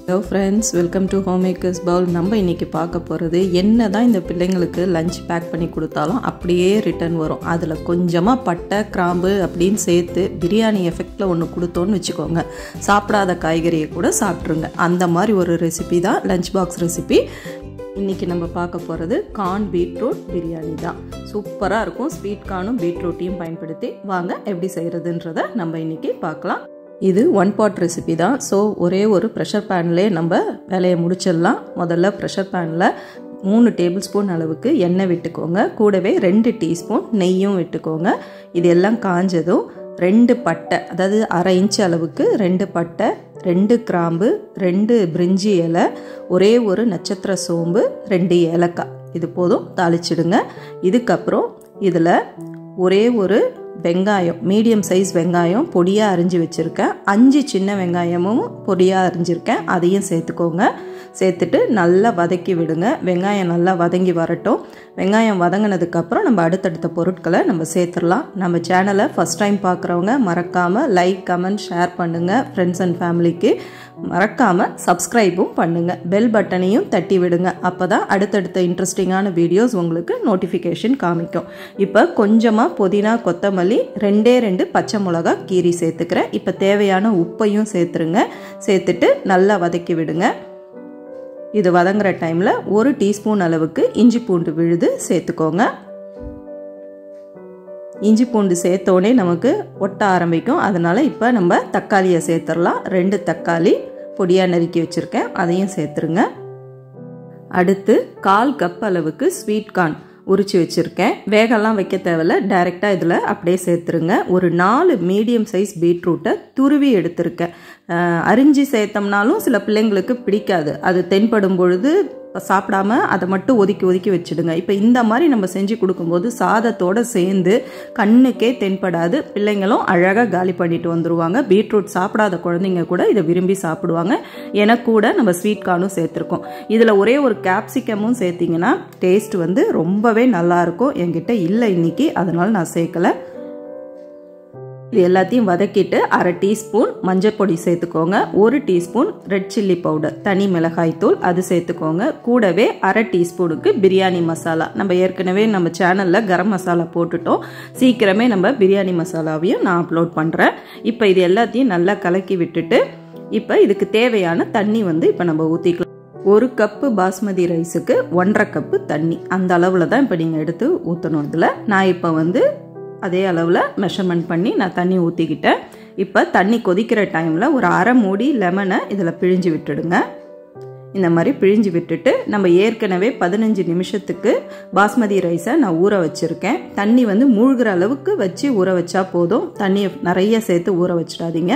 Hello friends, welcome to Homemakers Bowl. நம்ம இன்னைக்கு பார்க்க போகிறது என்னதான் இந்த பிள்ளைங்களுக்கு லஞ்ச் பேக் பண்ணி கொடுத்தாலும் அப்படியே ரிட்டர்ன் வரும். அதில் கொஞ்சமாக பட்டை கிராம்பு அப்படின்னு சேர்த்து பிரியாணி எஃபெக்டில் ஒன்று கொடுத்தோன்னு வச்சுக்கோங்க, சாப்பிடாத காய்கறியை கூட சாப்பிட்ருங்க. அந்த மாதிரி ஒரு ரெசிபி தான் லஞ்ச் பாக்ஸ் ரெசிபி. இன்றைக்கி நம்ம பார்க்க போகிறது கார்ன் பீட்ரூட் பிரியாணி தான். சூப்பராக இருக்கும். ஸ்வீட் கார்னும் பீட்ரூட்டையும் பயன்படுத்தி வாங்க எப்படி செய்கிறதுன்றதை நம்ம இன்றைக்கி பார்க்கலாம். இது ஒன் பாட் ரெசிபி தான். ஸோ ஒரே ஒரு ப்ரெஷர் பேன்லேயே நம்ம வேலையை முடிச்சிடலாம். முதல்ல ப்ரெஷர் பேனில் 3 டேபிள் ஸ்பூன் அளவுக்கு எண்ணெய் விட்டுக்கோங்க. கூடவே 2 டீஸ்பூன் நெய்யும் விட்டுக்கோங்க. இது எல்லாம் காஞ்சதும் 2 பட்டை, அதாவது அரை இன்ச் அளவுக்கு 2 பட்டை, 2 கிராம்பு, 2 பிரிஞ்சி இலை, ஒரே ஒரு நட்சத்திர சோம்பு, 2 ஏலக்காய், இது போதும், தாளிச்சிடுங்க. இதுக்கப்புறம் இதில் ஒரே ஒரு வெங்காயம், மீடியம் சைஸ் வெங்காயம் பொடியாக அரிஞ்சு வச்சுருக்கேன். 5 சின்ன வெங்காயமும் பொடியாக அரிஞ்சிருக்கேன், அதையும் சேர்த்துக்கோங்க. சேர்த்துட்டு நல்லா வதக்கி விடுங்க. வெங்காயம் நல்லா வதங்கி வரட்டும். வெங்காயம் வதங்கினதுக்கப்புறம் நம்ம அடுத்தடுத்த பொருட்களை நம்ம சேர்த்துடலாம். நம்ம சேனலை ஃபஸ்ட் டைம் பார்க்குறவங்க மறக்காமல் லைக், கமெண்ட், ஷேர் பண்ணுங்கள். ஃப்ரெண்ட்ஸ் அண்ட் ஃபேமிலிக்கு மறக்காமல் சப்ஸ்கிரைபும் பண்ணுங்கள். பெல் பட்டனையும் தட்டி விடுங்க. அப்போ தான் அடுத்தடுத்த இன்ட்ரெஸ்டிங்கான வீடியோஸ் உங்களுக்கு நோட்டிஃபிகேஷன் காமிக்கும். இப்போ கொஞ்சமாக புதினா, கொத்தமல்லி, 2 பச்சை மிளகா கீரி சேர்த்துக்கிறேன். இப்போ தேவையான உப்பையும் சேர்த்துருங்க. சேர்த்துட்டு நல்லா வதக்கி விடுங்க. இது வதங்குற டைமில் 1 டீஸ்பூன் அளவுக்கு இஞ்சி பூண்டு விழுது சேர்த்துக்கோங்க. இஞ்சி பூண்டு சேர்த்தோடனே நமக்கு ஒட்ட ஆரம்பிக்கும். அதனால் இப்போ நம்ம தக்காளியை சேர்த்துடலாம். 2 தக்காளி பொடியாக நறுக்கி வச்சுருக்கேன், அதையும் சேர்த்துருங்க. அடுத்து 1/4 கப் அளவுக்கு ஸ்வீட் கார்ன் உரிச்சு வச்சுருக்கேன். வேகெல்லாம் வைக்க தேவையில்ல, டைரெக்டாக இதில் அப்படியே சேர்த்துருங்க. ஒரு 4 மீடியம் சைஸ் பீட்ரூட்டை துருவி எடுத்திருக்கேன். அரிஞ்சு சேர்த்தோம்னாலும் சில பிள்ளைங்களுக்கு பிடிக்காது, அது தென்படும் பொழுது சாப்பிடாம அதை மட்டும் ஒதுக்கி வச்சுடுங்க. இப்போ இந்த மாதிரி நம்ம செஞ்சு கொடுக்கும்போது சாதத்தோடு சேர்ந்து கண்ணுக்கே தென்படாது, பிள்ளைங்களும் அழகாக காலி பண்ணிட்டு வந்துடுவாங்க. பீட்ரூட் சாப்பிடாத குழந்தைங்க கூட இதை விரும்பி சாப்பிடுவாங்க. எனக்கு கூட நம்ம ஸ்வீட் கார்னும் சேர்த்துருக்கோம். இதில் ஒரே ஒரு கேப்சிகமும் சேர்த்திங்கன்னா டேஸ்ட் வந்து ரொம்பவே நல்லாயிருக்கும். என்கிட்ட இல்லை இன்னைக்கு, அதனால் நான் சேர்க்கலை. இது எல்லாத்தையும் வதக்கிட்டு 1/2 டீஸ்பூன் மஞ்சள் பொடி சேர்த்துக்கோங்க. 1 டீஸ்பூன் ரெட் சில்லி பவுடர், தனி மிளகாய் தூள், அது சேர்த்துக்கோங்க. கூடவே 1/2 டீஸ்பூனுக்கு பிரியாணி மசாலா. நம்ம ஏற்கனவே நம்ம சேனலில் கரம் மசாலா போட்டுட்டோம். சீக்கிரமே நம்ம பிரியாணி மசாலாவையும் நான் அப்லோட் பண்ணுறேன். இப்போ இது எல்லாத்தையும் நல்லா கலக்கி விட்டுட்டு இப்போ இதுக்கு தேவையான தண்ணி வந்து இப்போ நம்ம ஊற்றிக்கலாம். 1 கப்பு பாஸ்மதி ரைஸுக்கு 1/2 கப்பு தண்ணி, அந்த அளவில் தான் இப்போ நீங்கள் எடுத்து ஊற்றணும். இதில் நான் இப்போ வந்து அதே அளவில் மெஷர்மெண்ட் பண்ணி நான் தண்ணி ஊற்றிக்கிட்டேன். இப்போ தண்ணி கொதிக்கிற டைமில் ஒரு 1/2 மூடி லெமனை இதில் பிழிஞ்சு விட்டுடுங்க. இந்த மாதிரி பிழிஞ்சு விட்டுட்டு நம்ம ஏற்கனவே 15 நிமிஷத்துக்கு பாஸ்மதி ரைஸை நான் ஊற வச்சுருக்கேன். தண்ணி வந்து மூழ்கிற அளவுக்கு வச்சு ஊற வச்சா போதும், தண்ணி நிறைய சேர்த்து ஊற வச்சிடாதீங்க.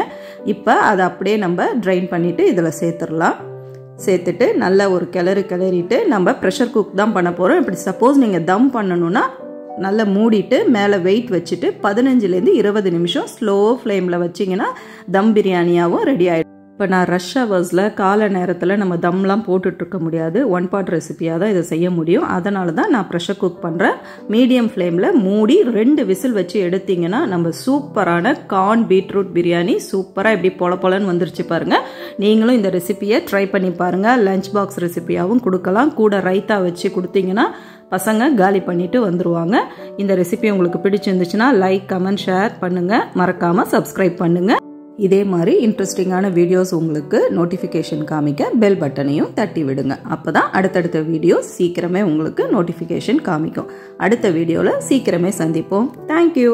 இப்போ அதை அப்படியே நம்ம ட்ரைன் பண்ணிவிட்டு இதில் சேர்த்துடலாம். சேர்த்துட்டு நல்லா ஒரு கிளறிட்டு நம்ம ப்ரெஷர் குக் தான் பண்ண போகிறோம். இப்படி சப்போஸ் நீங்கள் தம் பண்ணணுன்னா நல்லா மூடிட்டு மேலே வெயிட் வச்சுட்டு 15லேருந்து 20 நிமிஷம் ஸ்லோ ஃப்ளேமில் வச்சிங்கன்னா தம் பிரியாணியாகவும் ரெடி ஆகிடும். இப்போ நான் ரஷ் ஹவர்ஸில் காலை நேரத்தில் நம்ம தம்லாம் போட்டுட்ருக்க முடியாது, ஒன் பாட் ரெசிபியாக தான் இதை செய்ய முடியும். அதனால தான் நான் ப்ரெஷர் குக் பண்ணுறேன். மீடியம் ஃப்ளேமில் மூடி 2 விசில் வச்சு எடுத்திங்கன்னா நம்ம சூப்பரான கார்ன் பீட்ரூட் பிரியாணி சூப்பராக எப்படி பொலன்னு வந்துருச்சு பாருங்கள். நீங்களும் இந்த ரெசிபியை ட்ரை பண்ணி பாருங்கள். லஞ்ச் பாக்ஸ் ரெசிபியாகவும் கொடுக்கலாம். கூட ரைத்தா வச்சு கொடுத்தீங்கன்னா பசங்க காலி பண்ணிட்டு வந்துடுவாங்க. இந்த ரெசிபி உங்களுக்கு பிடிச்சிருந்துச்சுன்னா லைக், கமெண்ட், ஷேர் பண்ணுங்கள். மறக்காமல் சப்ஸ்கிரைப் பண்ணுங்கள். இதே மாதிரி இன்ட்ரெஸ்டிங்கான வீடியோஸ் உங்களுக்கு நோட்டிஃபிகேஷன் காமிக்க பெல் பட்டனையும் தட்டி விடுங்க. அப்போ தான் அடுத்தடுத்த வீடியோஸ் சீக்கிரமே உங்களுக்கு நோட்டிஃபிகேஷன் காமிக்கும். அடுத்த வீடியோவில் சீக்கிரமே சந்திப்போம். தேங்க்யூ.